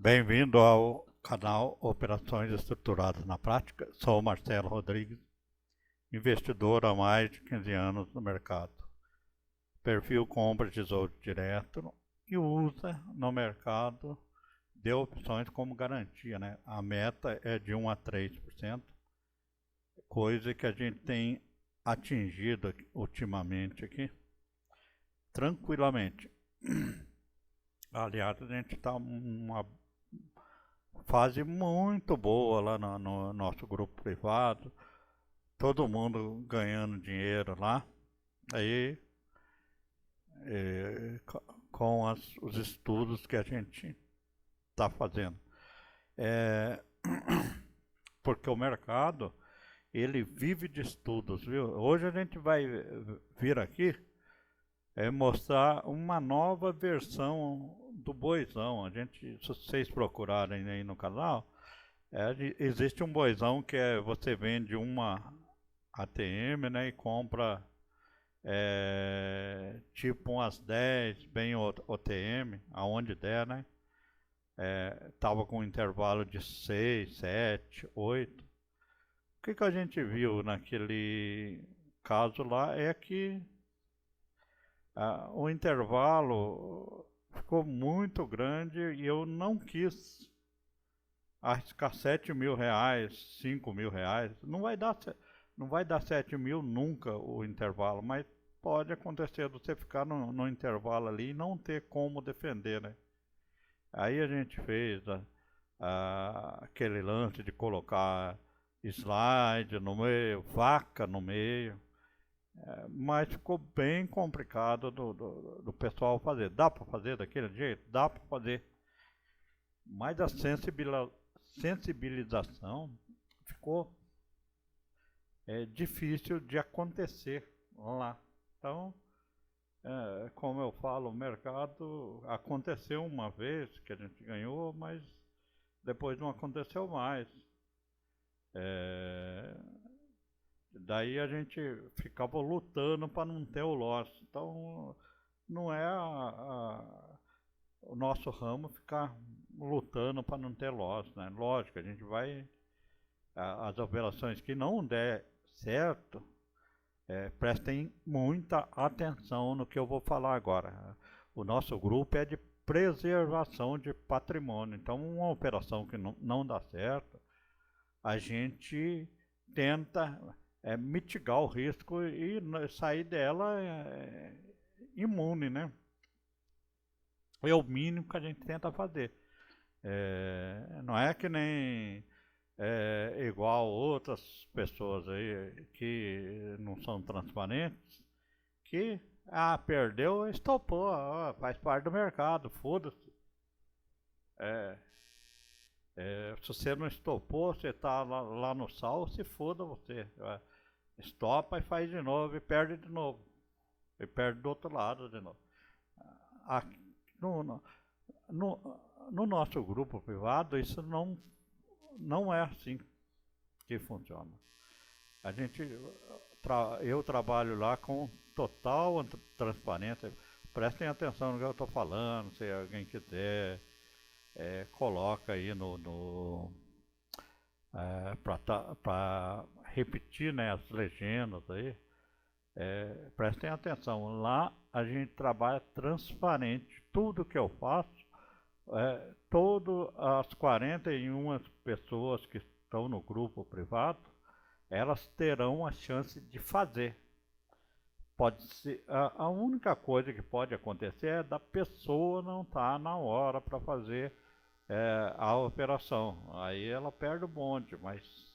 Bem-vindo ao canal Operações Estruturadas na Prática. Sou Marcelo Rodrigues, investidor há mais de 15 anos no mercado. Perfil compra tesouro direto e usa no mercado de opções como garantia, né? A meta é de 1 a 3%, coisa que a gente tem atingido ultimamente aqui tranquilamente. Aliás, a gente está numa fase muito boa lá no nosso grupo privado, todo mundo ganhando dinheiro lá, aí com os estudos que a gente está fazendo. Porque o mercado, ele vive de estudos, viu? Hoje a gente vai vir aqui mostrar uma nova versão do boizão. Se vocês procurarem aí no canal, existe um boizão que você vende uma ATM, né, e compra tipo umas 10, bem OTM, aonde der, né? Tava com um intervalo de 6, 7, 8. O que a gente viu naquele caso lá é que o intervalo ficou muito grande e eu não quis arriscar 7 mil reais, 5 mil reais. Não vai dar 7 mil nunca o intervalo, mas pode acontecer de você ficar no intervalo ali e não ter como defender, né? Aí a gente fez aquele lance de colocar slide no meio, vaca no meio, mas ficou bem complicado do pessoal fazer. Dá para fazer daquele jeito? Dá para fazer. Mas a sensibilização ficou difícil de acontecer lá. Então, como eu falo, o mercado aconteceu uma vez que a gente ganhou, mas depois não aconteceu mais. Daí a gente ficava lutando para não ter o loss. Então, não é o nosso ramo ficar lutando para não ter loss, né? Lógico, a gente vai... As operações que não der certo, prestem muita atenção no que eu vou falar agora. O nosso grupo é de preservação de patrimônio. Então, uma operação que não dá certo, a gente tenta mitigar o risco e sair dela imune, né? É o mínimo que a gente tenta fazer. Não é que nem igual outras pessoas aí que não são transparentes, que perdeu, estopou, faz parte do mercado, foda-se. Se você não estopou, você tá lá no sal, se foda você. Estopa e faz de novo e perde de novo. E perde do outro lado de novo. Aqui, no nosso grupo privado, isso não é assim que funciona. Eu trabalho lá com total transparência. Prestem atenção no que eu estou falando, se alguém quiser, coloca aí para repetir, né, as legendas aí. Prestem atenção, lá a gente trabalha transparente. Tudo que eu faço, todas as 41 pessoas que estão no grupo privado, elas terão a chance de fazer. Pode ser, a única coisa que pode acontecer é da pessoa não estar na hora para fazer a operação. Aí ela perde o bonde, mas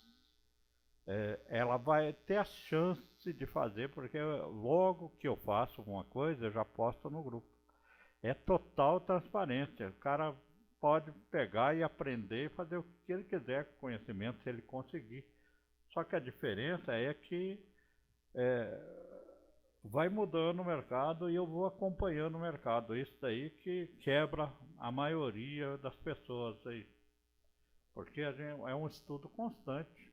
ela vai ter a chance de fazer, porque logo que eu faço alguma coisa, eu já posto no grupo. É total transparência. O cara pode pegar e aprender e fazer o que ele quiser com conhecimento, se ele conseguir. Só que a diferença é que vai mudando o mercado e eu vou acompanhando o mercado. Isso daí que quebra a maioria das pessoas aí. Porque é um estudo constante.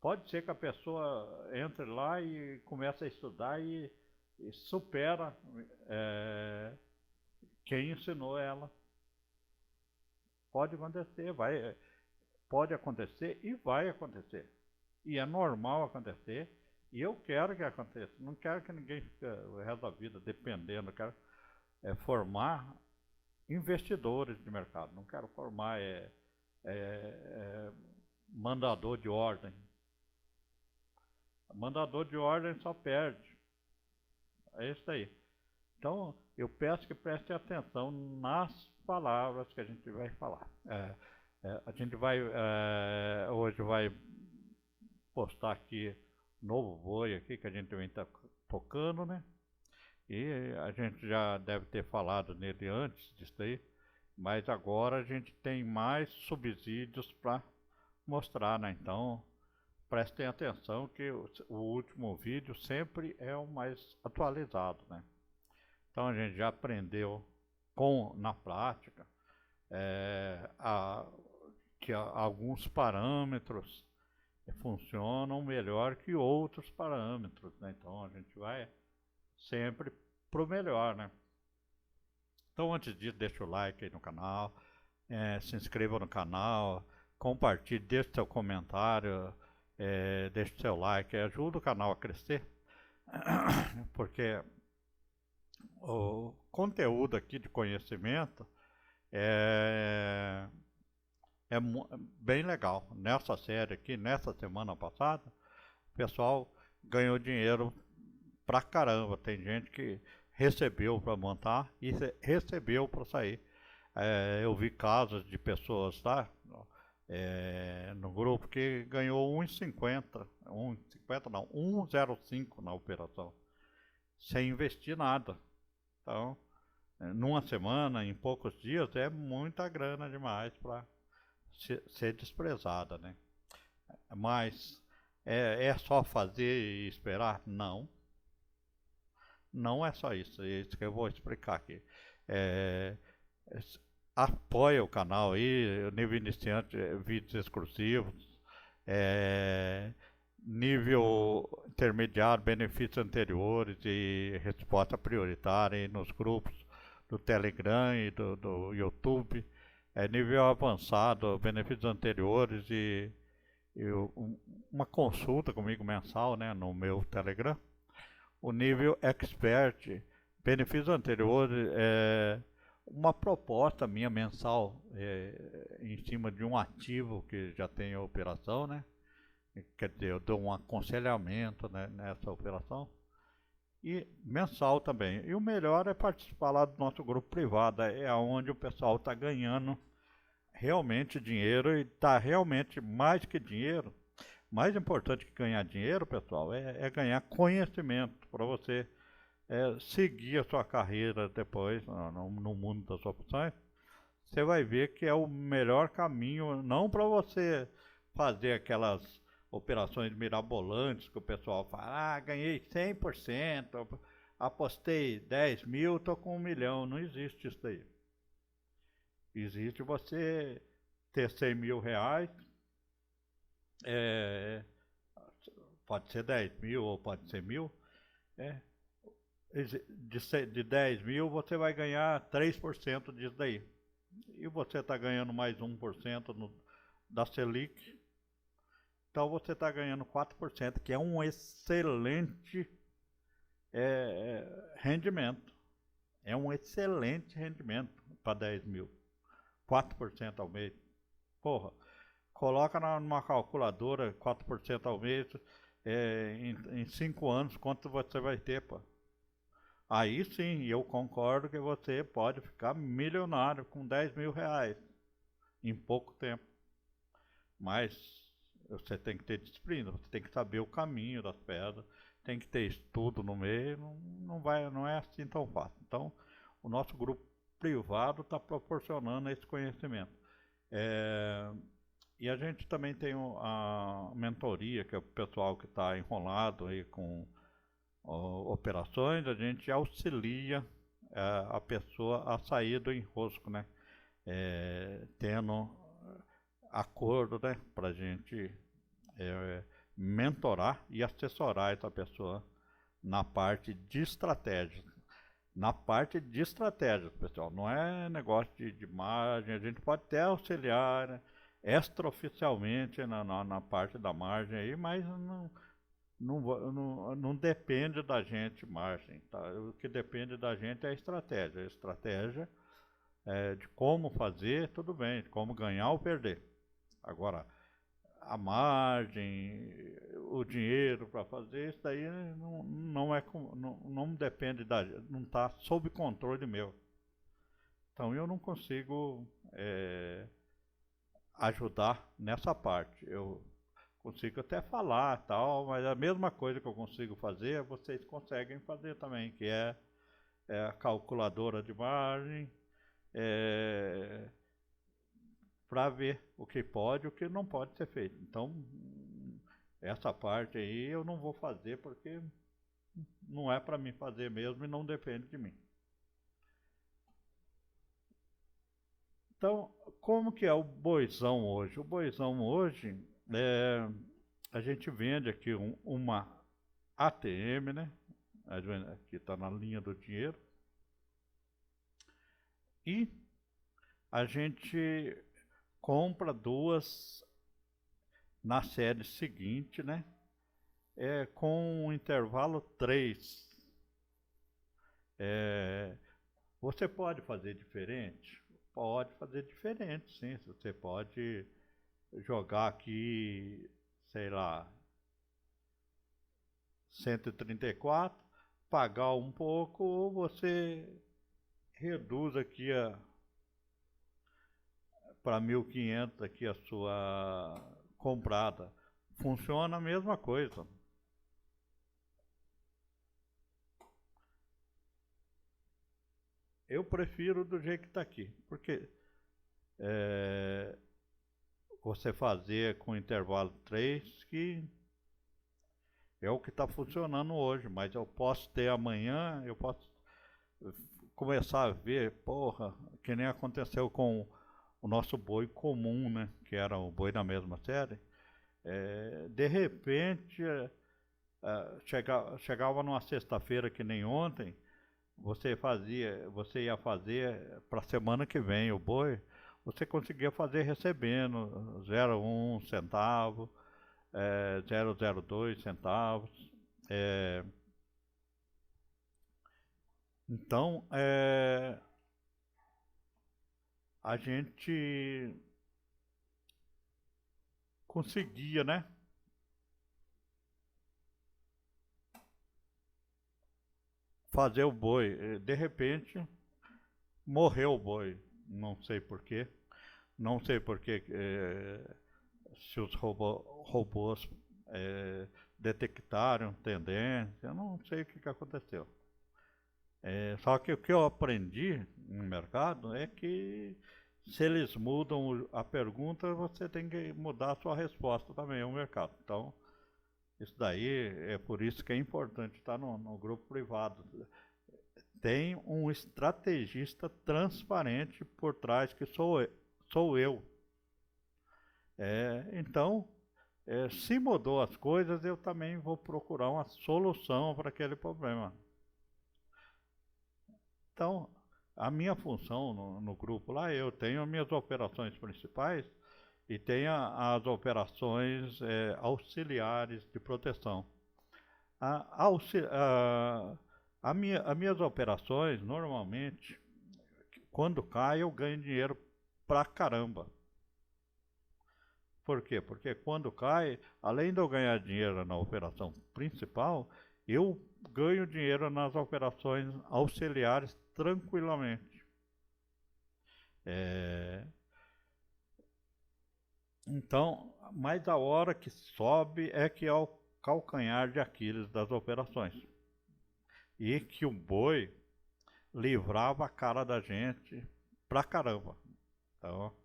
Pode ser que a pessoa entre lá e comece a estudar e supera quem ensinou ela. Pode acontecer, pode acontecer e vai acontecer. E é normal acontecer. E eu quero que aconteça. Não quero que ninguém fique o resto da vida dependendo. Eu quero formar investidores de mercado. Não quero formar mandador de ordem. Mandador de ordem só perde. É isso aí. Então, eu peço que prestem atenção nas palavras que a gente vai falar. A gente vai, hoje vai postar aqui novo boi aqui que a gente vem tocando, né? E a gente já deve ter falado nele antes disso aí, mas agora a gente tem mais subsídios para mostrar, né? Então, prestem atenção que o último vídeo sempre é o mais atualizado, né? Então a gente já aprendeu na prática que alguns parâmetros funcionam melhor que outros parâmetros, né? Então a gente vai sempre pro melhor, né? Então antes disso, deixa o like aí no canal, se inscreva no canal, compartilhe, deixe seu comentário, deixe seu like, ajuda o canal a crescer, porque o conteúdo aqui de conhecimento é bem legal. Nessa série aqui, nessa semana passada, o pessoal ganhou dinheiro pra caramba. Tem gente que recebeu para montar e recebeu para sair. Eu vi casos de pessoas, tá? No grupo que ganhou 1,50, 1,50 não, 1,05 na operação, sem investir nada. Então, numa semana, em poucos dias, é muita grana demais para ser desprezada, né? Mas é só fazer e esperar? Não. Não é só isso. É isso que eu vou explicar aqui. Apoia o canal aí, nível iniciante, vídeos exclusivos. Nível intermediário, benefícios anteriores e resposta prioritária aí nos grupos do Telegram e do YouTube. Nível avançado, benefícios anteriores e uma consulta comigo mensal, né, no meu Telegram. O nível expert, benefícios anteriores, uma proposta minha mensal em cima de um ativo que já tem a operação, né? Quer dizer, eu dou um aconselhamento, né, nessa operação. E mensal também. E o melhor é participar lá do nosso grupo privado, é onde o pessoal está ganhando realmente dinheiro e está realmente mais que dinheiro. Mais importante que ganhar dinheiro, pessoal, é ganhar conhecimento para você seguir a sua carreira depois no mundo das opções. Você vai ver que é o melhor caminho, não para você fazer aquelas operações mirabolantes que o pessoal fala, ganhei 100%, apostei 10 mil, tô com 1 milhão. Não existe isso daí. Existe você ter 100 mil reais, pode ser 10 mil ou pode ser 1.000, de 10 mil você vai ganhar 3% disso daí. E você está ganhando mais 1% da Selic. Então você está ganhando 4%, que é um excelente rendimento. É um excelente rendimento para 10 mil. 4% ao mês. Porra, coloca numa calculadora 4% ao mês, em 5 anos, quanto você vai ter, pô. Aí sim, eu concordo que você pode ficar milionário com 10 mil reais em pouco tempo. Mas você tem que ter disciplina, você tem que saber o caminho das pedras, tem que ter estudo no meio, não é assim tão fácil. Então, o nosso grupo privado está proporcionando esse conhecimento. E a gente também tem a mentoria, que é o pessoal que está enrolado aí com operações, a gente auxilia a pessoa a sair do enrosco, né? Tendo acordo, né, para a gente mentorar e assessorar essa pessoa na parte de estratégia. na parte de estratégias, pessoal. Não é negócio de margem, a gente pode até auxiliar, né, extraoficialmente na parte da margem aí, mas não depende da gente margem, tá? O que depende da gente é a estratégia. A estratégia de como fazer, tudo bem, de como ganhar ou perder. Agora, a margem, o dinheiro para fazer, isso daí não depende não está sob controle meu. Então eu não consigo ajudar nessa parte. Eu consigo até falar tal, mas a mesma coisa que eu consigo fazer, vocês conseguem fazer também, que é a calculadora de margem, para ver o que pode e o que não pode ser feito. Então, essa parte aí eu não vou fazer porque não é para mim fazer mesmo e não depende de mim. Então, como que é o boizão hoje? O boizão hoje, a gente vende aqui uma ATM, né? Aqui está na linha do dinheiro. E a gente compra duas na série seguinte, né? Com um intervalo 3. Você pode fazer diferente? Pode fazer diferente, sim. Você pode jogar aqui, sei lá, 134, pagar um pouco, ou você reduz aqui para 1.500 aqui a sua comprada. Funciona a mesma coisa. Eu prefiro do jeito que está aqui, porque você fazer com intervalo 3, que é o que está funcionando hoje, mas eu posso ter amanhã, eu posso começar a ver, porra, que nem aconteceu com o nosso boi comum, né, que era o boi da mesma série. De repente, chegava numa sexta-feira que nem ontem, você ia fazer para a semana que vem o boi, você conseguia fazer recebendo 0,1 centavo, 0,02 centavos. Então, a gente conseguia, né? Fazer o boi. De repente, morreu o boi. Não sei porquê. Não sei porquê se os robôs detectaram tendência. Eu não sei o que aconteceu. Só que o que eu aprendi no mercado é que se eles mudam a pergunta, você tem que mudar a sua resposta também ao mercado. Então, isso daí é por isso que é importante estar no grupo privado. Tem um estrategista transparente por trás, que sou eu. Então, se mudou as coisas, eu também vou procurar uma solução para aquele problema. Então, a minha função no grupo lá, eu tenho as minhas operações principais e tenho as operações auxiliares de proteção. As minhas operações, normalmente, quando cai, eu ganho dinheiro pra caramba. Por quê? Porque quando cai, além de eu ganhar dinheiro na operação principal, eu ganho dinheiro nas operações auxiliares tranquilamente. Então, mas a hora que sobe é que é o calcanhar de Aquiles das operações. E que o boi livrava a cara da gente pra caramba. Então,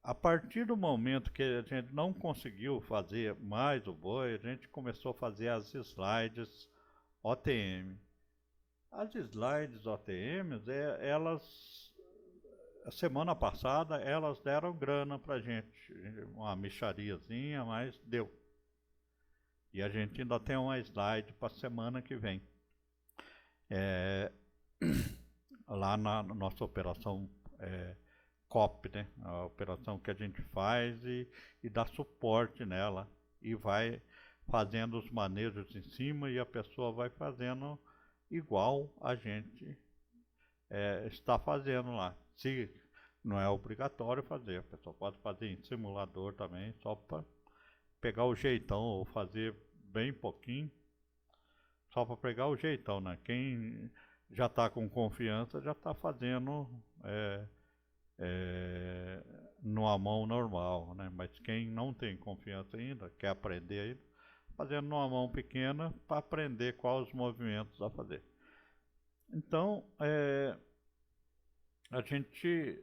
a partir do momento que a gente não conseguiu fazer mais o boi, a gente começou a fazer as slides OTM. As slides OTMs, elas, a semana passada, elas deram grana pra gente, uma mixariazinha, mas deu. E a gente ainda tem uma slide para a semana que vem. É, lá na nossa operação COP, né? A operação que a gente faz e dá suporte nela e vai fazendo os manejos em cima e a pessoa vai fazendo igual a gente está fazendo lá. Se não é obrigatório fazer, a pessoa pode fazer em simulador também, só para pegar o jeitão ou fazer bem pouquinho, só para pegar o jeitão, né? Quem já está com confiança já está fazendo numa mão normal, né? Mas quem não tem confiança ainda, quer aprender ainda, fazendo numa mão pequena para aprender quais os movimentos a fazer. Então, a gente,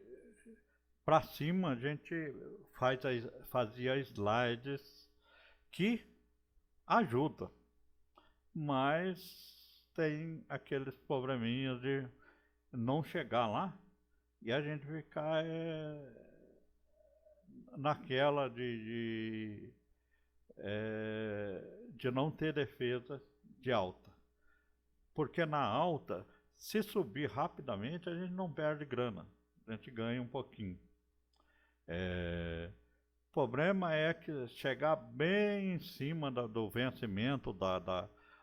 para cima, a gente fazia slides que ajudam, mas tem aqueles probleminhas de não chegar lá e a gente ficar naquela de não ter defesa de alta. Porque na alta, se subir rapidamente, a gente não perde grana, a gente ganha um pouquinho. O problema é que chegar bem em cima do vencimento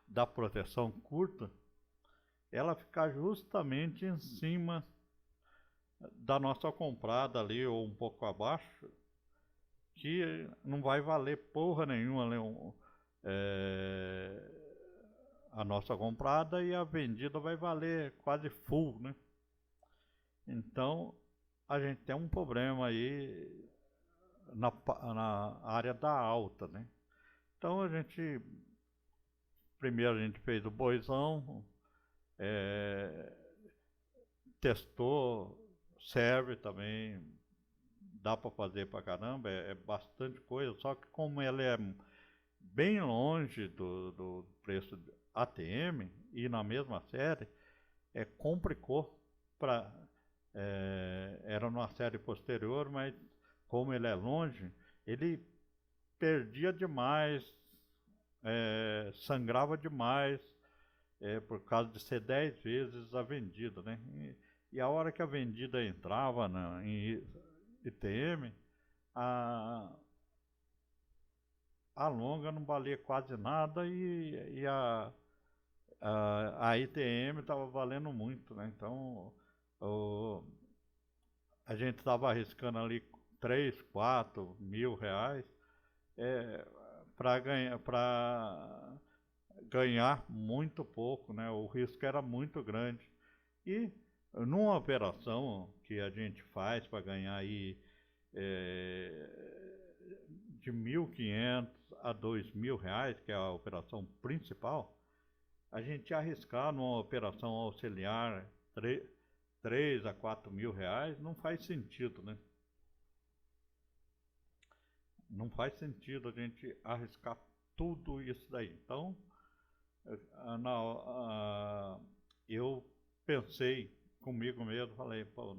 da proteção curta, ela ficar justamente em cima da nossa comprada ali, ou um pouco abaixo, que não vai valer porra nenhuma ali, a nossa comprada e a vendida vai valer quase full, né? Então, a gente tem um problema aí na área da alta, né? Então, primeiro a gente fez o boizão, testou, serve também, dá para fazer pra caramba, é bastante coisa, só que como ela é bem longe do preço ATM e na mesma série, complicou para era numa série posterior, mas como ele é longe, ele perdia demais, sangrava demais, por causa de ser 10 vezes a vendida, né? E a hora que a vendida entrava em ITM, a longa não valia quase nada e a ITM estava valendo muito, né? Então a gente estava arriscando ali 3, 4 mil reais para ganhar muito pouco, né? O risco era muito grande. E numa operação que a gente faz para ganhar aí de 1.500 a 2.000 reais, que é a operação principal, a gente arriscar numa operação auxiliar 3 a 4 mil reais não faz sentido, né? Não faz sentido a gente arriscar tudo isso daí. Então, eu pensei comigo mesmo, falei, pô,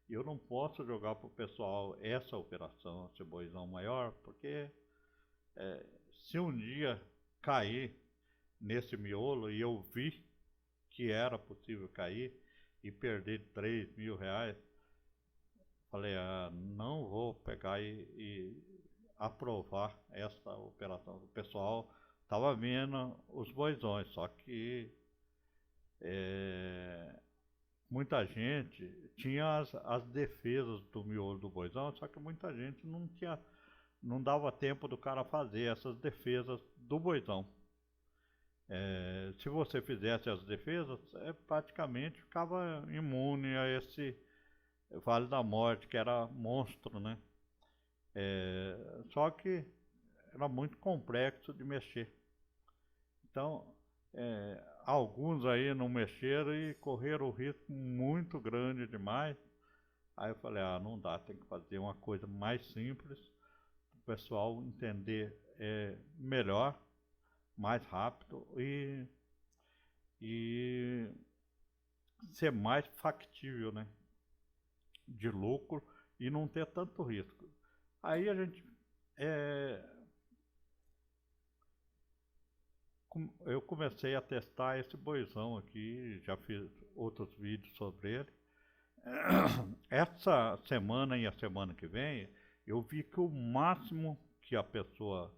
eu não posso jogar pro pessoal essa operação, esse boizão maior, porque se um dia cair nesse miolo e eu vi que era possível cair e perder 3 mil reais, falei, não vou pegar e aprovar essa operação. O pessoal estava vendo os boizões, só que muita gente tinha as defesas do miolo do boizão, só que muita gente não dava tempo do cara fazer essas defesas do boizão. Se você fizesse as defesas, praticamente ficava imune a esse Vale da Morte, que era monstro, né? Só que era muito complexo de mexer. Então, alguns aí não mexeram e correram o risco muito grande demais. Aí eu falei, não dá, tem que fazer uma coisa mais simples, para o pessoal entender melhor, mais rápido e ser mais factível, né? De lucro e não ter tanto risco. Aí a gente eu comecei a testar esse boizão aqui, já fiz outros vídeos sobre ele. Essa semana e a semana que vem, eu vi que o máximo que a pessoa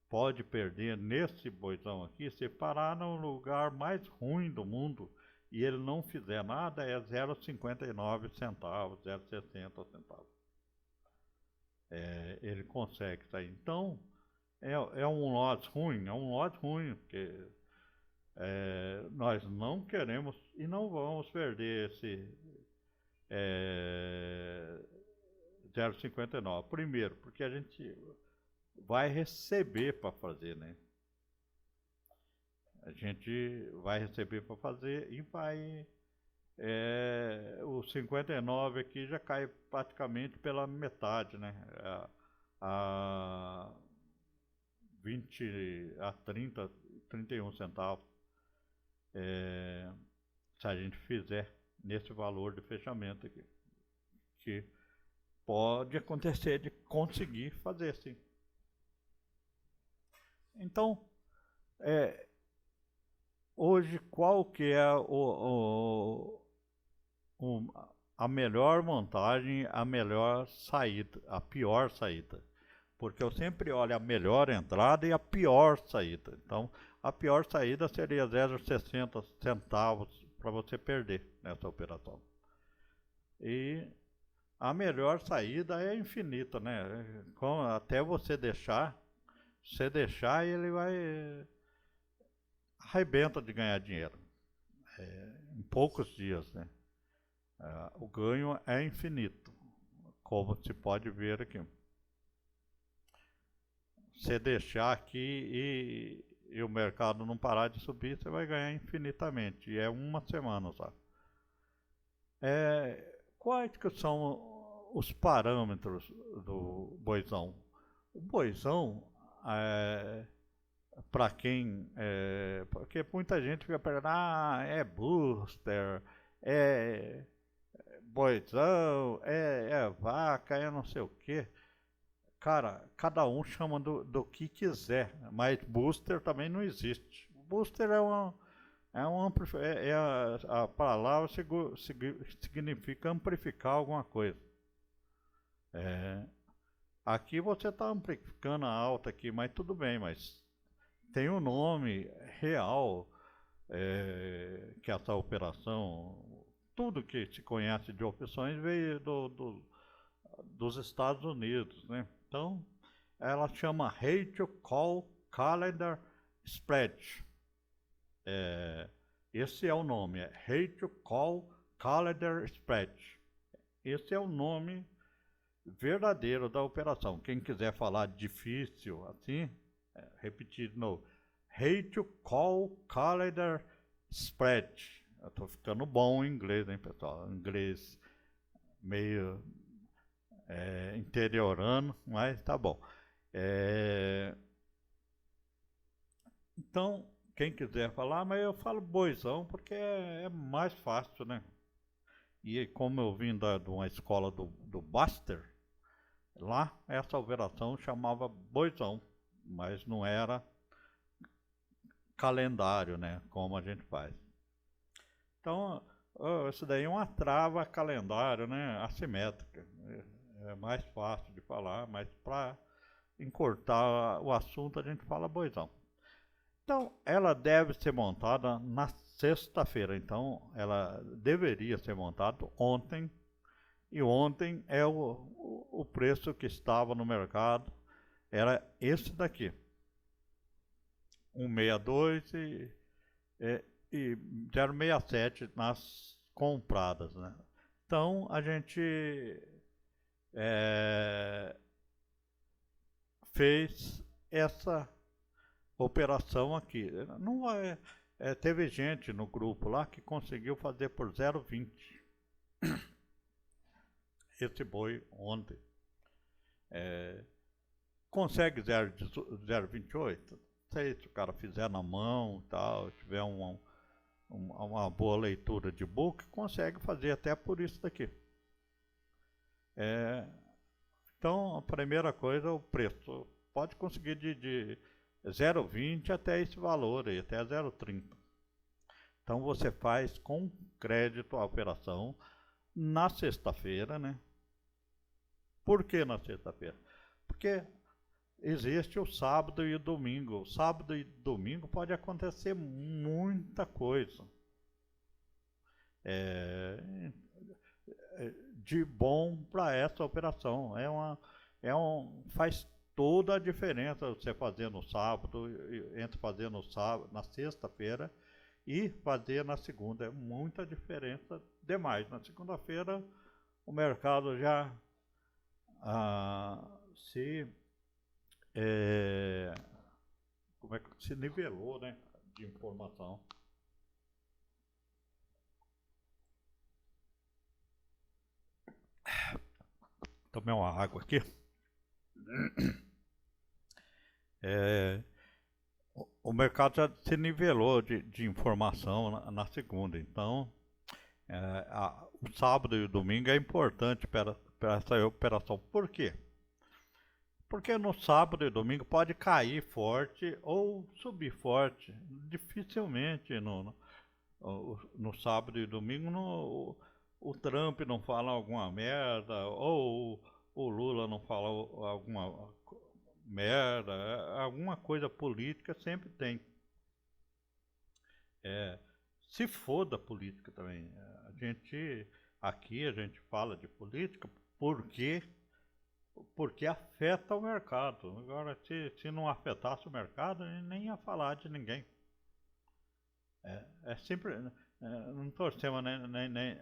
pode perder nesse boizão aqui, se parar no lugar mais ruim do mundo e ele não fizer nada, é 0,59 centavos, 0,60 centavos. Ele consegue sair. Então, é um lote ruim, porque nós não queremos e não vamos perder esse 0,59. Primeiro, porque a gente vai receber para fazer, né? A gente vai receber para fazer e vai... o 59 aqui já cai praticamente pela metade, né? A 20 a 30, 31 centavos. Se a gente fizer nesse valor de fechamento aqui, que pode acontecer de conseguir fazer sim. Então, hoje qual que é a melhor montagem, a melhor saída, a pior saída? Porque eu sempre olho a melhor entrada e a pior saída. Então, a pior saída seria 0,60 centavos para você perder nessa operação. E a melhor saída é infinita, né? Até você deixar, ele vai... arrebenta de ganhar dinheiro. Em poucos dias, né? O ganho é infinito, como se pode ver aqui. Se deixar aqui e o mercado não parar de subir, você vai ganhar infinitamente. E é uma semana só. Quais que são os parâmetros do boizão? O boizão, para quem... porque muita gente fica perguntando, é booster, é boizão, é vaca, é não sei o quê. Cara, cada um chama do que quiser, mas booster também não existe. Booster a palavra significa amplificar alguma coisa. Aqui você está amplificando a alta aqui, mas tudo bem, mas tem um nome real que essa operação, tudo que se conhece de opções veio dos Estados Unidos, né? Então, ela chama Ratio Call Calendar Spread. Esse é o nome, Ratio Call Calendar Spread. Esse é o nome verdadeiro da operação. Quem quiser falar difícil assim, repetir de novo. Ratio Call Calendar Spread. Eu tô ficando bom em inglês, hein, pessoal? Inglês meio interiorano, mas tá bom. Então, quem quiser falar, mas eu falo boizão porque é mais fácil, né? E como eu vim de uma escola do Buster, lá essa operação chamava boizão, mas não era calendário, né? Como a gente faz. Então, isso daí é uma trava calendário, né? Assimétrica. É mais fácil de falar, mas para encurtar o assunto a gente fala boizão. Então, ela deve ser montada na sexta-feira. Então, ela deveria ser montada ontem. E ontem é o preço que estava no mercado. Era esse daqui. 1,62 e 0,67 nas compradas, né? Então, a gente fez essa operação aqui. Não teve gente no grupo lá que conseguiu fazer por 0,20 esse boi ontem. Consegue 0,28? Sei, se o cara fizer na mão e tal, tiver uma boa leitura de book, consegue fazer até por isso daqui. Então, a primeira coisa é o preço. Pode conseguir 0,20 até esse valor aí, até 0,30. Então você faz com crédito a operação na sexta-feira, né? Por que na sexta-feira? Porque existe o sábado e o domingo. O sábado e domingo pode acontecer muita coisa de bom para essa operação. Faz toda a diferença você fazer no sábado, entre fazer no sábado, na sexta-feira e fazer na segunda. É muita diferença demais. Na segunda-feira o mercado já se como é que se nivelou, né, de informação. Tomei uma água aqui. O mercado já se nivelou de informação na segunda. Então, o sábado e o domingo é importante para essa operação. Por quê? Porque no sábado e domingo pode cair forte ou subir forte. Dificilmente no sábado e domingo o Trump não fala alguma merda, ou o Lula não fala alguma merda, alguma coisa política sempre tem. Se for da política também. Aqui a gente fala de política porque afeta o mercado. Agora, se não afetasse o mercado, a gente nem ia falar de ninguém. Sempre. Não torcemos, nem,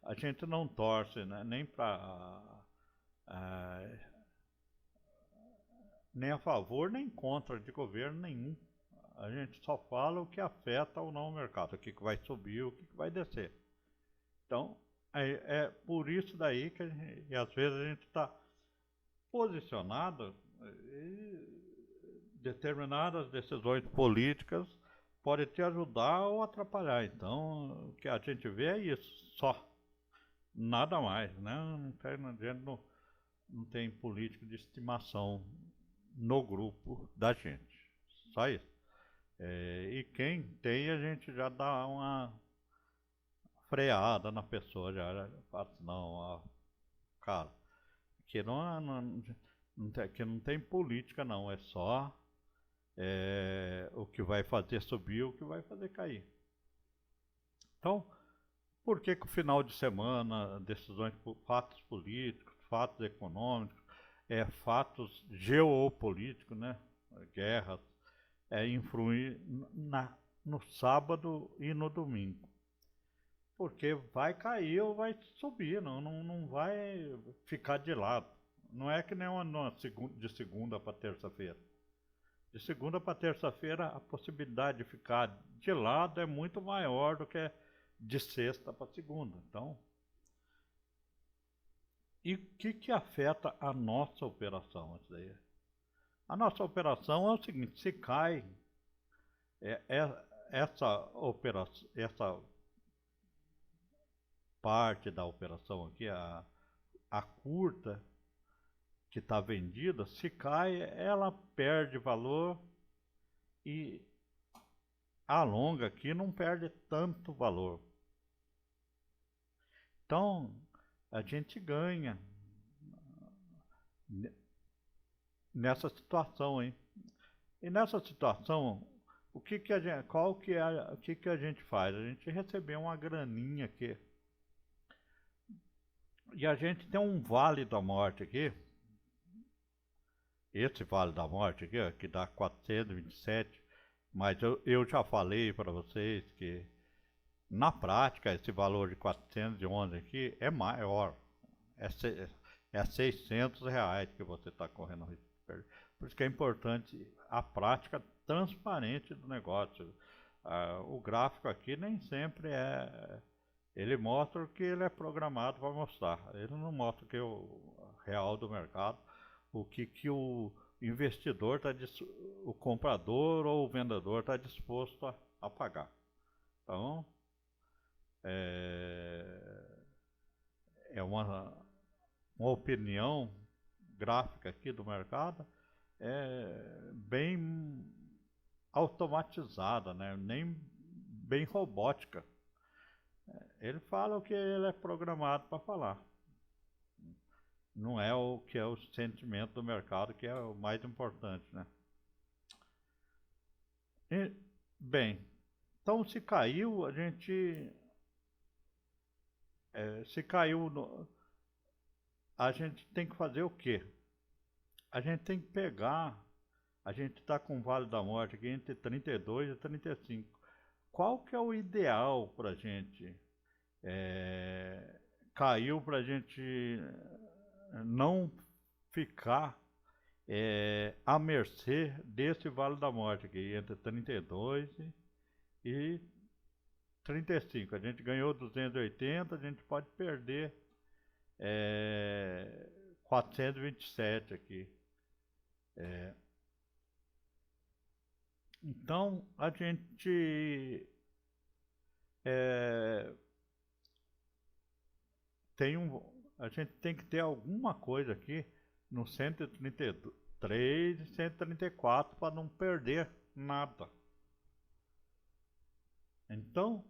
a gente não torce, né, nem para. Nem a favor nem contra de governo nenhum. A gente só fala o que afeta ou não o mercado, o que vai subir, o que vai descer. Então, é por isso daí que às vezes a gente está posicionado e determinadas decisões políticas podem te ajudar ou atrapalhar. Então, o que a gente vê é isso, só. Nada mais, né? Não tem político de estimação no grupo da gente. Só isso. E quem tem, a gente já dá uma freada na pessoa, já fala assim, não, cara, que que não tem política não, é só o que vai fazer subir, o que vai fazer cair. Então, por que o final de semana, decisões, fatos políticos, fatos econômicos, fatos geopolíticos, né, guerras, influir no sábado e no domingo? Porque vai cair ou vai subir, não vai ficar de lado. Não é que nem de segunda para terça-feira. De segunda para terça-feira, a possibilidade de ficar de lado é muito maior do que de sexta para segunda. Então, e o que afeta a nossa operação? A nossa operação é o seguinte: se cai essa parte da operação aqui, a curta que está vendida, se cai, ela perde valor, e a longa aqui não perde tanto valor. Então, a gente ganha nessa situação, hein? E nessa situação, o que a gente faz? A gente recebeu uma graninha aqui. E a gente tem um vale da morte aqui. Esse vale da morte aqui, ó, que dá 427. Mas eu já falei para vocês que, na prática, esse valor de 411 aqui é maior. É 600 reais que você está correndo risco de perder. Por isso que é importante a prática transparente do negócio. O gráfico aqui nem sempre ele mostra o que ele é programado para mostrar. Ele não mostra o real do mercado, o que o investidor o comprador ou o vendedor está disposto a pagar. Então, é uma opinião gráfica aqui do mercado, bem automatizada, né? Nem bem robótica. Ele fala o que ele é programado para falar. Não é o que é o sentimento do mercado, que é o mais importante, né? E, bem, então se caiu, a gente... se caiu, a gente tem que fazer o quê? A gente tem que pegar... A gente está com o Vale da Morte aqui entre 32 e 35. Qual que é o ideal para a gente? Caiu para a gente não ficar à mercê desse Vale da Morte aqui, entre 32 e 35. A gente ganhou 280, a gente pode perder 427 aqui. Então a gente a gente tem que ter alguma coisa aqui no 133 e 134 para não perder nada. Então,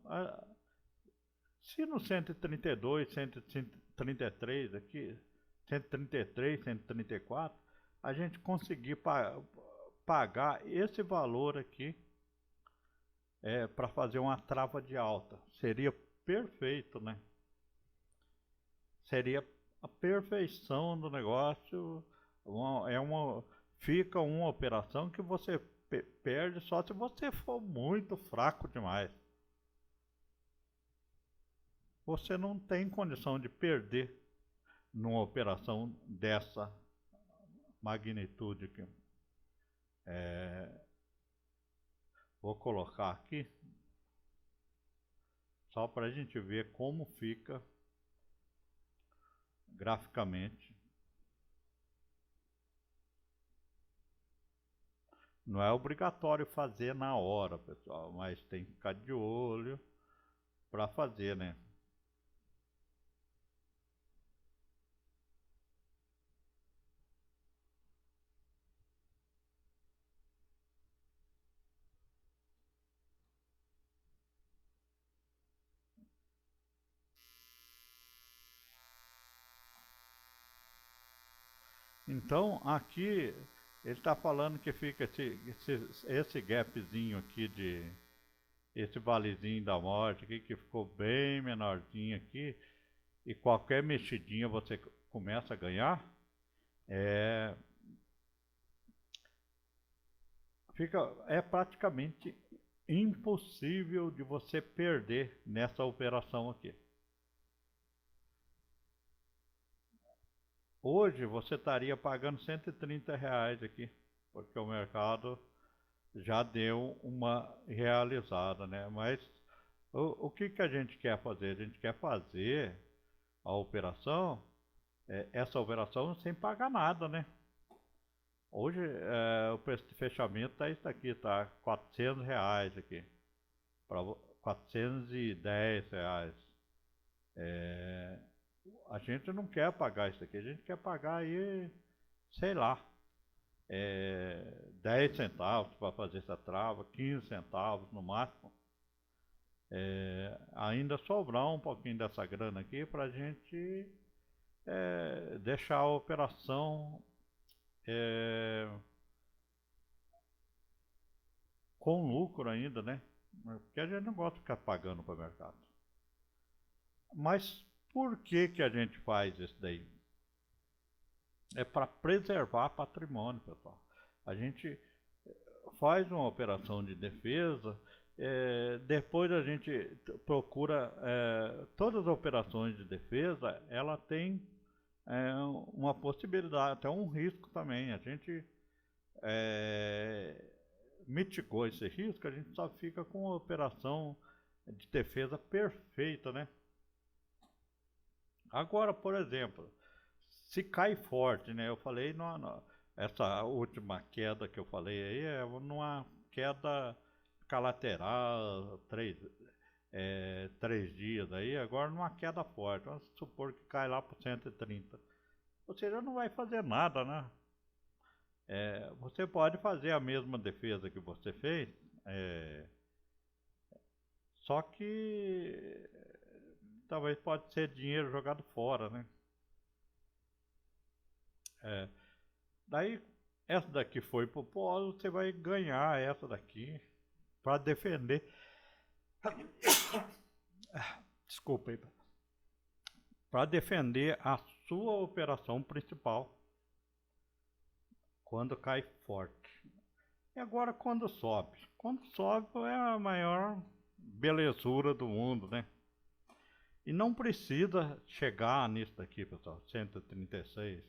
se no 132, 133 aqui, 133, 134, a gente conseguir pagar esse valor aqui para fazer uma trava de alta, seria perfeito, né? Seria a perfeição do negócio. Fica uma operação que você perde só se você for muito fraco demais. Você não tem condição de perder numa operação dessa magnitude aqui. Vou colocar aqui só para a gente ver como fica graficamente. Não é obrigatório fazer na hora, pessoal, mas tem que ficar de olho para fazer, né? Então, aqui ele está falando que fica esse gapzinho aqui esse valezinho da morte aqui, que ficou bem menorzinho aqui, e qualquer mexidinha você começa a ganhar, é praticamente impossível de você perder nessa operação aqui. Hoje você estaria pagando R$ 130 aqui, porque o mercado já deu uma realizada, né? Mas o que a gente quer fazer? A gente quer fazer a operação, essa operação sem pagar nada, né? Hoje o preço de fechamento tá isso aqui, tá R$ 400 aqui, para R$ 410. A gente não quer pagar isso aqui, a gente quer pagar aí, sei lá, 10 centavos para fazer essa trava, 15 centavos no máximo. Ainda sobrar um pouquinho dessa grana aqui para a gente deixar a operação com lucro ainda, né? Porque a gente não gosta de ficar pagando para o mercado. Mas por que a gente faz isso daí? É para preservar patrimônio, pessoal. A gente faz uma operação de defesa, depois a gente procura, todas as operações de defesa, ela tem uma possibilidade, até um risco também. A gente mitigou esse risco, a gente só fica com uma operação de defesa perfeita, né? Agora, por exemplo, se cai forte, né? Eu falei, essa última queda que eu falei aí é numa queda lateral, 3 dias aí, agora numa queda forte. Vamos supor que cai lá para 130. Ou seja, não vai fazer nada, né? Você pode fazer a mesma defesa que você fez, é, só que talvez pode ser dinheiro jogado fora, né? É, daí, essa daqui foi pro polo, você vai ganhar essa daqui para defender. Desculpa aí. Para defender a sua operação principal quando cai forte. E agora quando sobe? Quando sobe é a maior belezura do mundo, né? E não precisa chegar nisso daqui, pessoal, 136.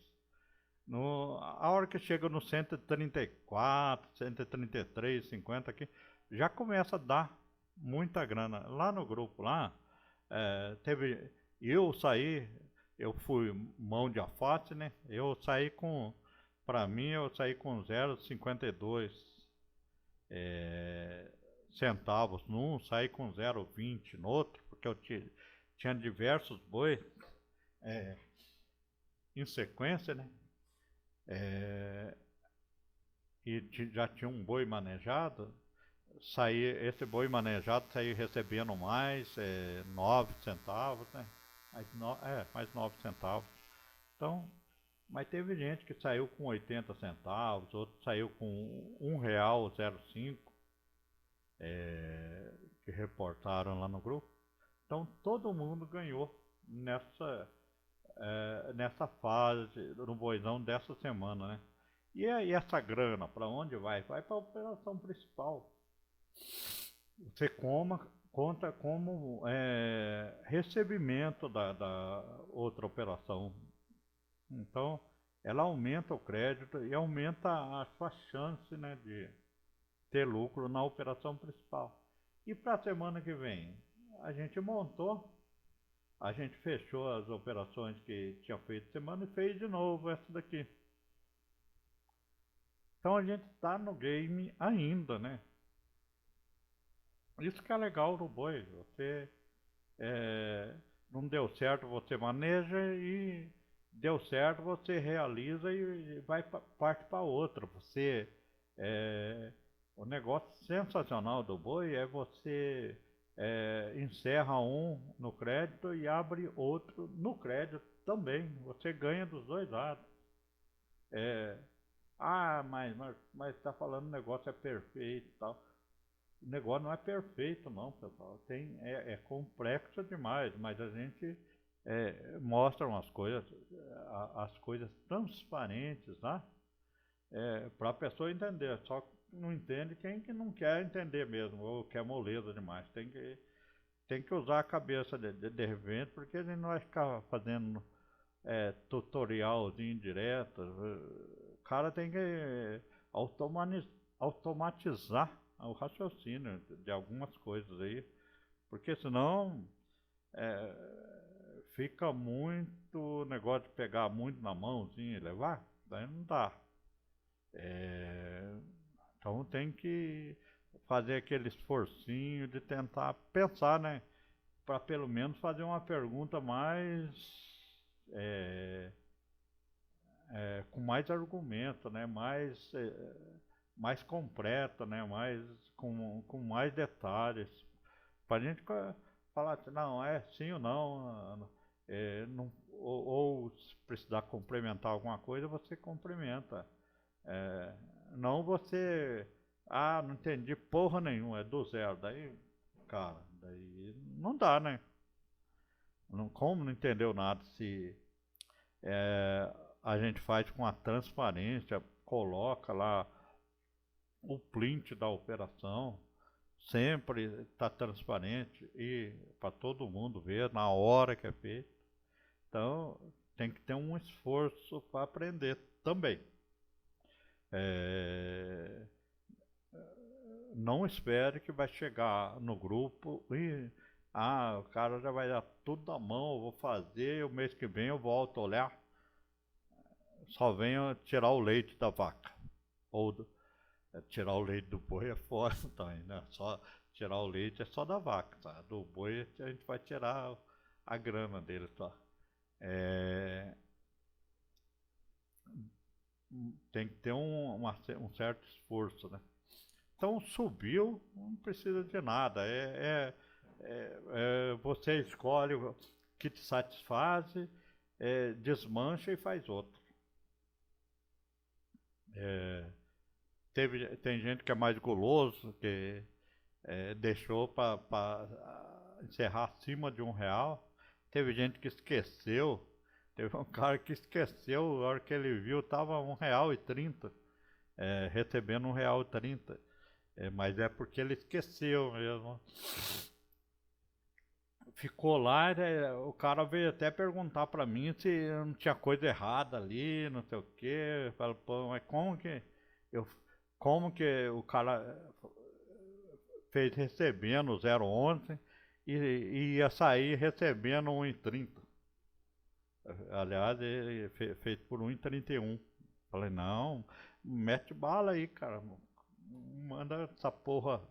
A hora que chega no 134, 133, 50 aqui, já começa a dar muita grana. Lá no grupo, lá, teve. Eu saí, eu fui mão de alface, né? Eu saí com. Pra mim, eu saí com 0,52 centavos num, saí com 0,20 no outro, porque eu tinha diversos bois em sequência, né? E já tinha um boi manejado, esse boi manejado saiu recebendo mais 9 centavos, né? Mais 9 centavos. Então, mas teve gente que saiu com 80 centavos, outro saiu com R$1,05, que reportaram lá no grupo. Então todo mundo ganhou nessa fase, no boizão dessa semana, né? E aí essa grana, para onde vai? Vai para a operação principal. Você conta como recebimento da outra operação. Então, ela aumenta o crédito e aumenta a sua chance, né, de ter lucro na operação principal. E para a semana que vem, a gente montou, a gente fechou as operações que tinha feito semana e fez de novo essa daqui. Então a gente está no game ainda, né? Isso que é legal do boi. Você não deu certo, você maneja, e deu certo, você realiza e parte para outra. O negócio sensacional do boi é você encerra um no crédito e abre outro no crédito também. Você ganha dos dois lados. Mas está falando o negócio é perfeito e tal. O negócio não é perfeito não, pessoal. É complexo demais, mas a gente mostra as coisas transparentes lá, para a pessoa entender. Só que não entende quem que não quer entender mesmo, ou quer moleza demais. Tem que usar a cabeça de repente, porque ele não vai ficar fazendo tutorialzinho direto. O cara tem que automatizar o raciocínio de algumas coisas aí, porque senão fica muito negócio de pegar muito na mãozinha e levar, daí não dá. Então tem que fazer aquele esforcinho de tentar pensar, né? Para pelo menos fazer uma pergunta com mais argumento, né? Mais completa, né? Com mais detalhes. Para a gente falar assim, não, é sim ou não, ou se precisar complementar alguma coisa, você complementa. Não você, não entendi porra nenhuma, é do zero. Daí, cara, daí não dá, né? Como não entendeu nada se a gente faz com a transparência, coloca lá o print da operação, sempre está transparente e para todo mundo ver na hora que é feito. Então tem que ter um esforço para aprender também. Não espere que vai chegar no grupo e o cara já vai dar tudo na mão, eu vou fazer, o mês que vem eu volto a olhar, só venho tirar o leite da vaca. Ou tirar o leite do boi é fora também, né? Só tirar o leite é só da vaca, tá? Do boi a gente vai tirar a grana dele só. tem que ter um certo esforço, né? Então subiu, não precisa de nada. Você escolhe o que te satisfaz, desmancha e faz outro. Tem gente que é mais guloso, que deixou para encerrar acima de R$ 1. Teve gente que esqueceu. Teve um cara que esqueceu, a hora que ele viu, tava R$ 1,30, recebendo R$ 1,30. Mas é porque ele esqueceu mesmo. Ficou lá, o cara veio até perguntar pra mim se não tinha coisa errada ali, não sei o quê. Falo, pô, mas eu, como que o cara fez recebendo o 0,11 e ia sair recebendo 1,30? Aliás, ele fez por 1,31. Falei, não, mete bala aí, cara. Manda essa porra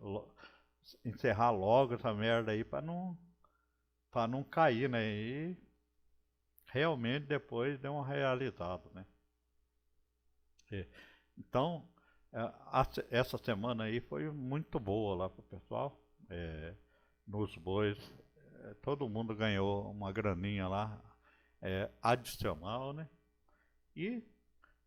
encerrar logo essa merda aí pra não cair, né? E realmente depois deu uma realizada, né? Então, essa semana aí foi muito boa lá pro pessoal. Nos bois, todo mundo ganhou uma graninha lá, adicional, né? E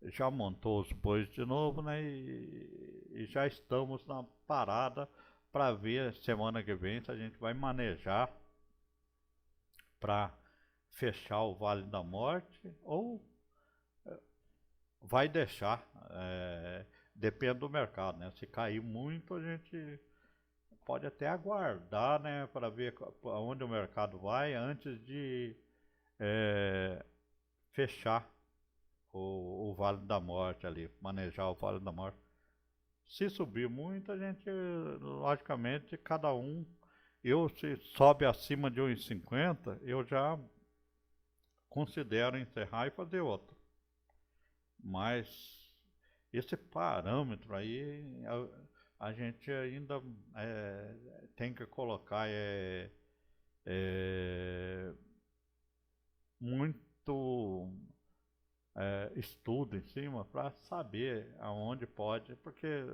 já montou os bois de novo, né? E já estamos na parada para ver semana que vem se a gente vai manejar para fechar o Vale da Morte ou vai deixar. Depende do mercado, né? Se cair muito, a gente pode até aguardar, né? Para ver aonde o mercado vai antes de fechar o Vale da Morte ali, manejar o Vale da Morte. Se subir muito, a gente, logicamente, cada um, se sobe acima de 1,50, eu já considero encerrar e fazer outro. Mas esse parâmetro aí, a gente ainda tem que colocar muito estudo em cima para saber aonde pode, porque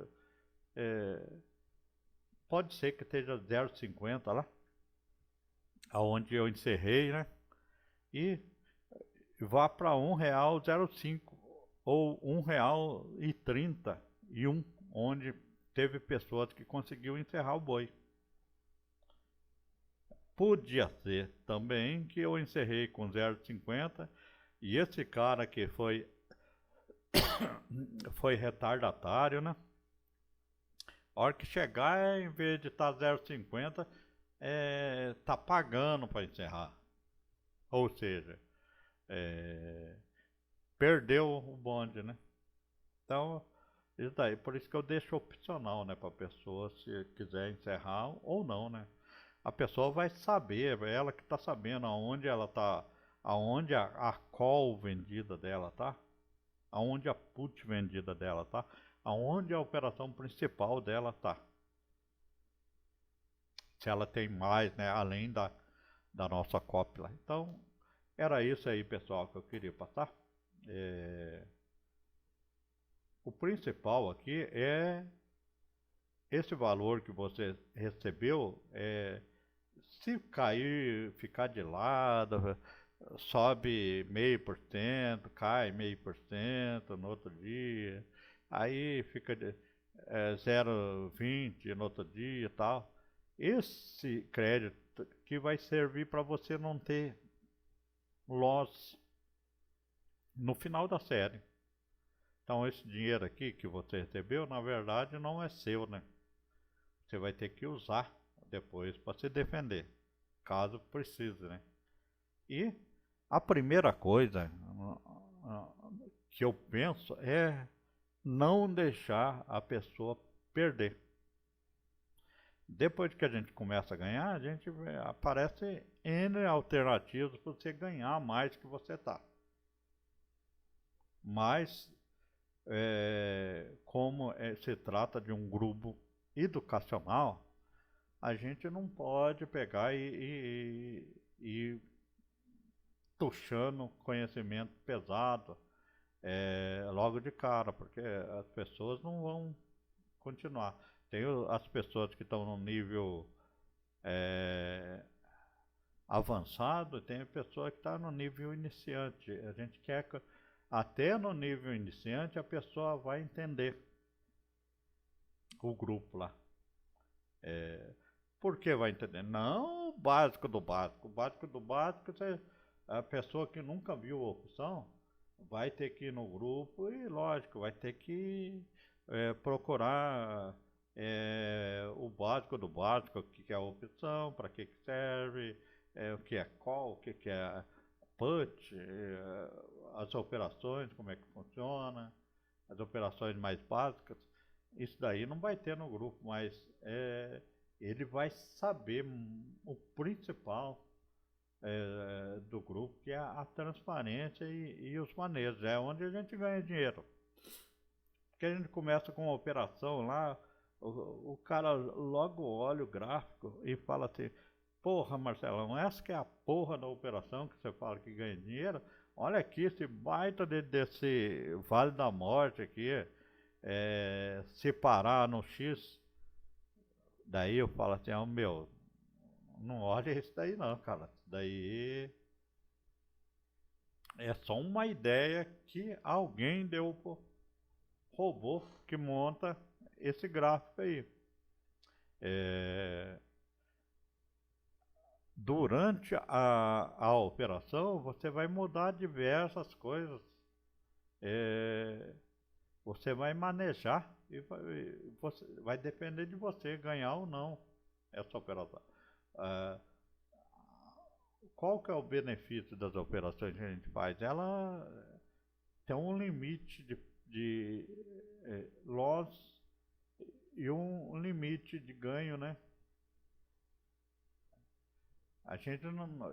pode ser que esteja 0,50 lá, aonde eu encerrei, né? E vá para R$ 1,05 ou R$ 1,31, onde teve pessoas que conseguiu encerrar o boi. Podia ser também que eu encerrei com 0,50 e esse cara que foi retardatário, né? A hora que chegar, em vez de estar 0,50, tá pagando para encerrar. Ou seja, perdeu o bonde, né? Então, isso daí, por isso que eu deixo opcional, né, para a pessoa se quiser encerrar ou não, né? A pessoa vai saber, ela que está sabendo aonde ela tá, aonde a call vendida dela tá, aonde a put vendida dela tá, aonde a operação principal dela tá. Se ela tem mais, né, além da nossa cópia. Então, era isso aí, pessoal, que eu queria passar. O principal aqui é esse valor que você recebeu, se cair, ficar de lado, sobe 0,5%, cai 0,5% no outro dia, aí fica 0,20 no outro dia e tal. Esse crédito que vai servir para você não ter loss no final da série. Então esse dinheiro aqui que você recebeu, na verdade não é seu, né? Você vai ter que usar depois para se defender, caso precise, né? E a primeira coisa que eu penso é não deixar a pessoa perder. Depois que a gente começa a ganhar, aparece N alternativas para você ganhar mais que você tá. Mas, como se trata de um grupo educacional, a gente não pode pegar e tuchando conhecimento pesado logo de cara, porque as pessoas não vão continuar. Tem as pessoas que estão no nível avançado, tem a pessoa que está no nível iniciante. A gente quer que até no nível iniciante a pessoa vai entender o grupo lá. Por que vai entender? Não o básico do básico. O básico do básico, a pessoa que nunca viu a opção vai ter que ir no grupo e, lógico, vai ter que procurar o básico do básico, o que é a opção, para que serve, o que é call, o que é put, as operações, como é que funciona, as operações mais básicas. Isso daí não vai ter no grupo, mas ele vai saber o principal do grupo, que é a transparência e os manejos. É onde a gente ganha dinheiro. Porque a gente começa com uma operação lá, o cara logo olha o gráfico e fala assim: porra, Marcelão, essa que é a porra da operação que você fala que ganha dinheiro? Olha aqui esse baita desse Vale da Morte aqui, se parar no X. Daí eu falo assim: meu, não olha isso daí não, cara. Isso daí é só uma ideia que alguém deu pro robô que monta esse gráfico aí. Durante a operação, você vai mudar diversas coisas. Você vai manejar e vai depender de você ganhar ou não essa operação. Qual que é o benefício das operações que a gente faz? Ela tem um limite de loss e um limite de ganho, né?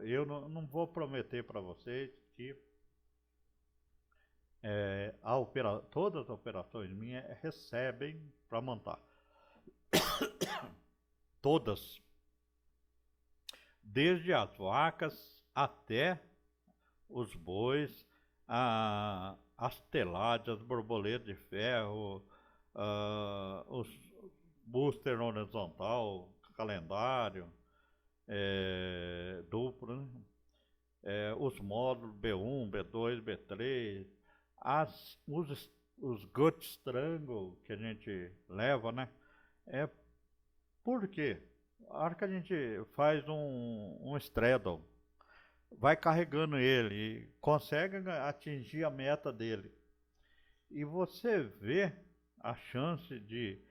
Eu não vou prometer para vocês que todas as operações minhas recebem para montar. Todas. Desde as vacas até os bois, as telagens, as borboletas de ferro, os booster horizontal, calendário, duplo, né? Os módulos B1, B2, B3, os gut strangle que a gente leva, né? Por quê? A hora que a gente faz um straddle, vai carregando ele e consegue atingir a meta dele. E você vê a chance de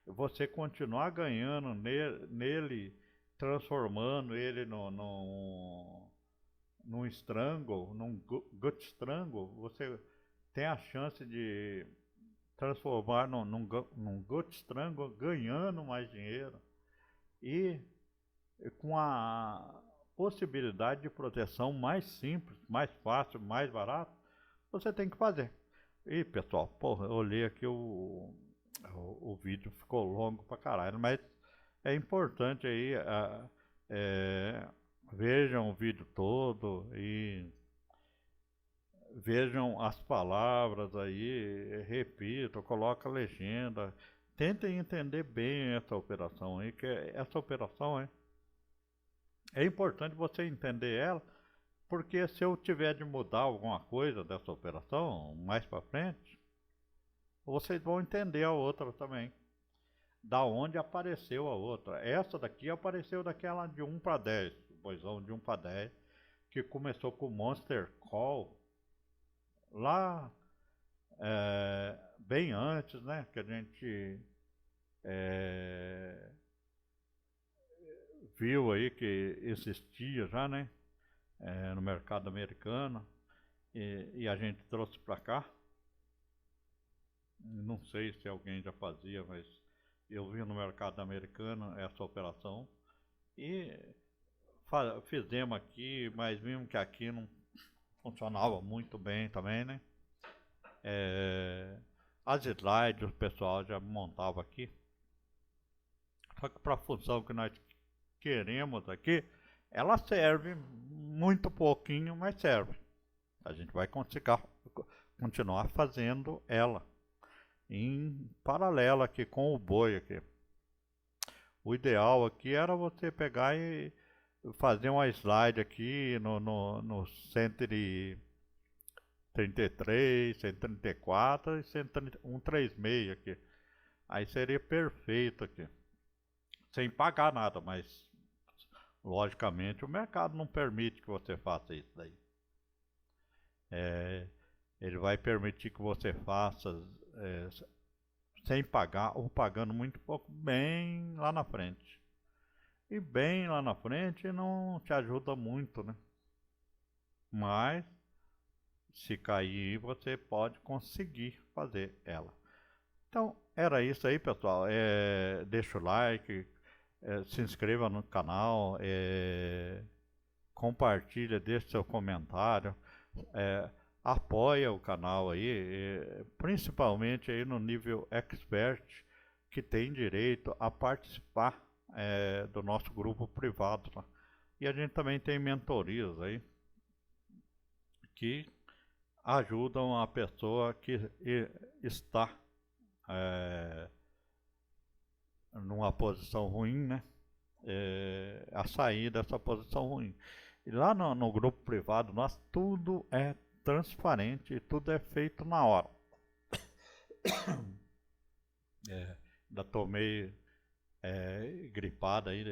você continuar ganhando nele, transformando ele num strangle, num gut strangle. Você tem a chance de transformar num gut strangle, ganhando mais dinheiro. E com a possibilidade de proteção mais simples, mais fácil, mais barato, você tem que fazer. E pessoal, porra, eu olhei aqui o vídeo, ficou longo pra caralho, mas é importante aí, vejam o vídeo todo e vejam as palavras aí, repitam, coloca a legenda. Tentem entender bem essa operação aí, que essa operação é importante você entender ela, porque se eu tiver de mudar alguma coisa dessa operação mais para frente, vocês vão entender a outra também. Da onde apareceu a outra. Essa daqui apareceu daquela de 1 para 10, boizão de 1 para 10, que começou com Monster Call, lá bem antes, né, que a gente viu aí que existia já, né, no mercado americano, e a gente trouxe para cá. Não sei se alguém já fazia, mas eu vi no mercado americano essa operação e fizemos aqui, mas vimos que aqui não funcionava muito bem também, né? As slides o pessoal já montava aqui, só que para a função que nós queremos aqui, ela serve muito pouquinho, mas serve. A gente vai continuar fazendo ela em paralelo aqui com o boi aqui. O ideal aqui era você pegar e fazer uma slide aqui no 133, 134 e 136 aqui. Aí seria perfeito aqui. Sem pagar nada, mas logicamente o mercado não permite que você faça isso daí. Ele vai permitir que você faça sem pagar ou pagando muito pouco, bem lá na frente. E bem lá na frente não te ajuda muito, né? Mas se cair, você pode conseguir fazer ela. Então, era isso aí, pessoal. Deixa o like, se inscreva no canal, compartilha, deixe seu comentário, apoia o canal aí, principalmente aí no nível expert, que tem direito a participar do nosso grupo privado, tá? E a gente também tem mentorias aí que ajudam a pessoa que está numa posição ruim, né? A sair dessa posição ruim. E lá no grupo privado, nós tudo é transparente e tudo é feito na hora. Ainda tô meio gripado aí,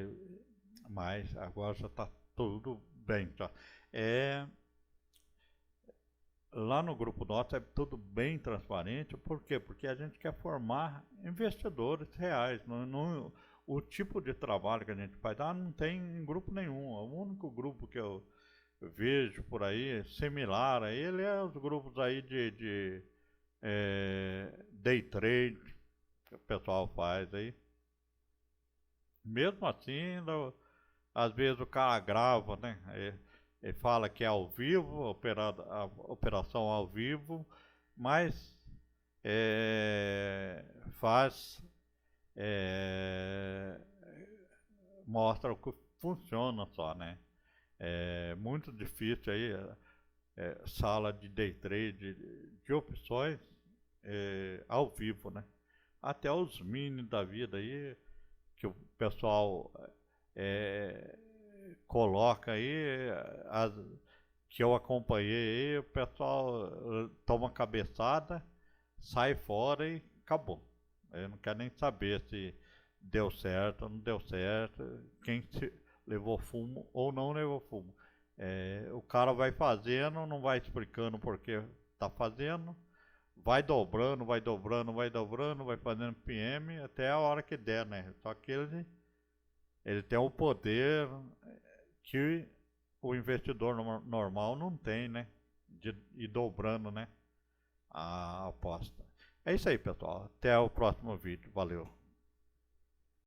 mas agora já tá tudo bem, tá? Lá no grupo nosso é tudo bem transparente. Por quê? Porque a gente quer formar investidores reais. O tipo de trabalho que a gente faz não tem em grupo nenhum. O único grupo que eu vejo por aí similar a ele é os grupos aí de day trade que o pessoal faz aí. Mesmo assim, às vezes o cara grava, né? Ele fala que é ao vivo, a operação ao vivo, mas mostra o que funciona só, né? É muito difícil aí, sala de day trade de opções ao vivo, né? Até os mini da vida aí, que o pessoal coloca aí, que eu acompanhei aí, o pessoal toma cabeçada, sai fora e acabou. Eu não quero nem saber se deu certo ou não deu certo, quem levou fumo ou não levou fumo. O cara vai fazendo, não vai explicando por que tá fazendo, vai dobrando, vai dobrando, vai dobrando, vai fazendo PM até a hora que der, né? Só que ele tem o poder que o investidor normal não tem, né? De ir dobrando, né? A aposta. É isso aí, pessoal. Até o próximo vídeo. Valeu.